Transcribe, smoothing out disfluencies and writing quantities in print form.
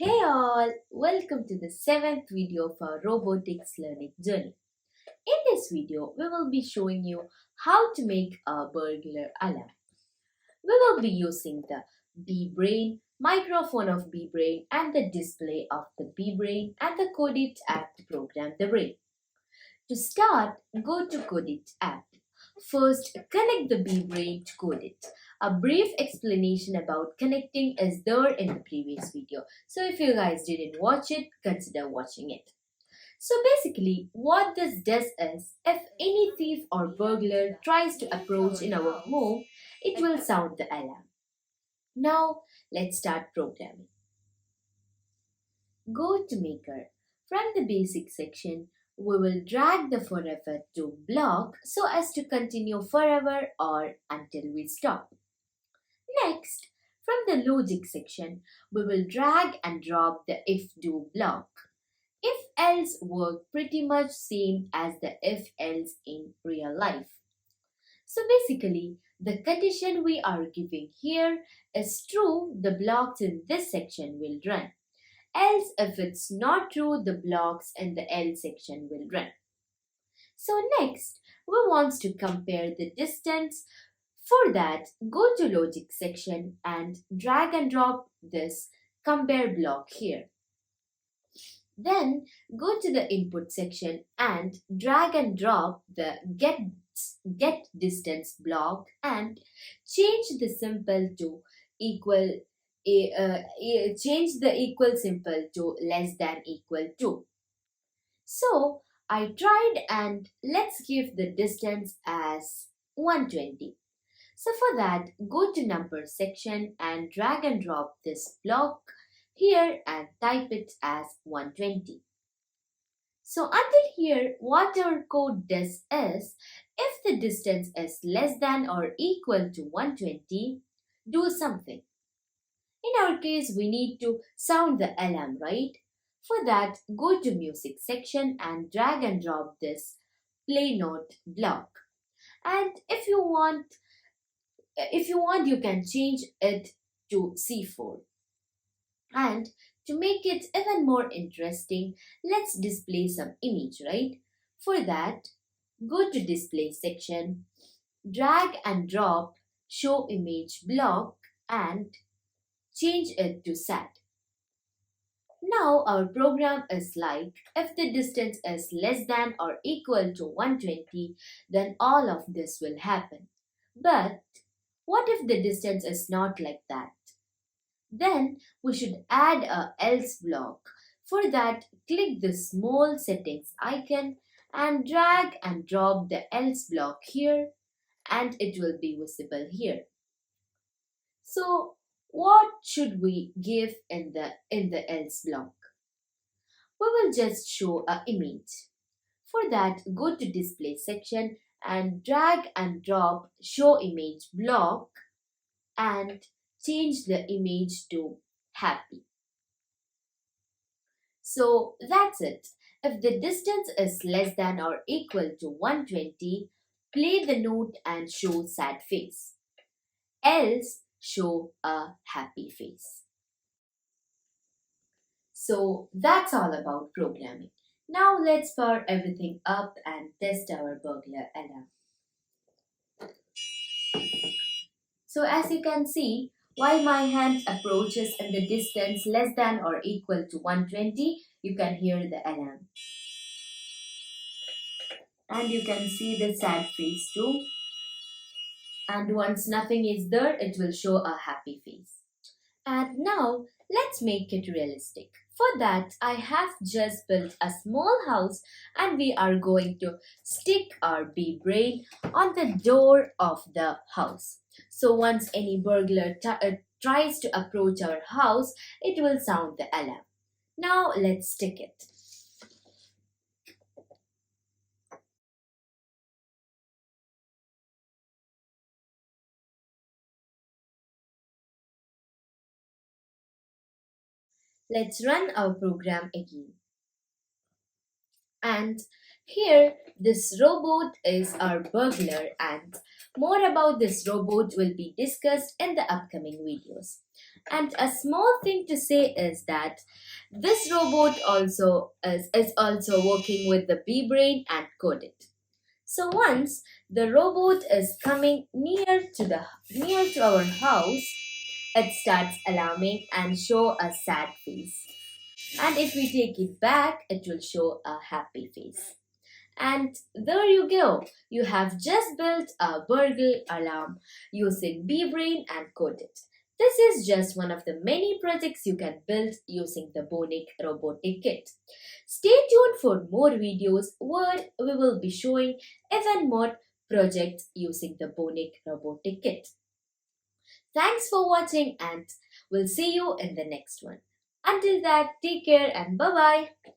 Hey all, welcome to the 7th video of our robotics learning journey. In this video, we will be showing you how to make a burglar alarm. We will be using the BBrain, microphone of BBrain and the display of the BBrain and the codeit app to program the brain. To start, go to codeit app. First, connect the BBrain to codeit. A brief explanation about connecting is there in the previous video. So if you guys didn't watch it, consider watching it. So basically, what this does is, if any thief or burglar tries to approach in our home, it will sound the alarm. Now, let's start programming. Go to Maker. From the basic section, we will drag the forever to block so as to continue forever or until we stop. Next, from the logic section, we will drag and drop the if-do block. If-else work pretty much same as the if-else in real life. So basically, the condition we are giving here is true, the blocks in this section will run. Else, if it's not true, the blocks in the else section will run. So next, we want to compare the distance. For that, go to logic section and drag and drop this compare block here. Then go to the input section and drag and drop the get distance block and change the symbol to equal change the equal symbol to less than equal to. So I tried, and let's give the distance as 120. So for that, go to number section and drag and drop this block here and type it as 120. So until here, what our code does is, if the distance is less than or equal to 120, do something. In our case, we need to sound the alarm, right? For that, go to music section and drag and drop this play note block. And if you want, you can change it to C4. And to make it even more interesting, let's display some image, right? For that, go to display section, drag and drop show image block and change it to sad. Now our program is like, if the distance is less than or equal to 120, then all of this will happen. But what if the distance is not like that? Then we should add a else block. For that, click the small settings icon and drag and drop the else block here, and it will be visible here. So what should we give in the else block? We will just show an image. For that, go to display section and drag and drop show image block and change the image to happy. So that's it. If the distance is less than or equal to 120, play the note and show sad face. Else, show a happy face. So that's all about programming. Now let's power everything up and test our burglar alarm. So as you can see, while my hand approaches in the distance less than or equal to 120, you can hear the alarm. And you can see the sad face too. And once nothing is there, it will show a happy face. And now let's make it realistic. For that, I have just built a small house and we are going to stick our BBrain on the door of the house. So once any burglar tries to approach our house, it will sound the alarm. Now let's stick it. Let's run our program again. And here, this robot is our burglar, and more about this robot will be discussed in the upcoming videos. And a small thing to say is that this robot is also working with the BBrain and codeit. So once the robot is coming near to our house, it starts alarming and show a sad face. And if we take it back, it will show a happy face. And there you go. You have just built a burglar alarm using BBrain and codeit. This is just one of the many projects you can build using the Bonic robotic kit. Stay tuned for more videos where we will be showing even more projects using the Bonic robotic kit. Thanks for watching and we'll see you in the next one. Until that, take care and bye bye.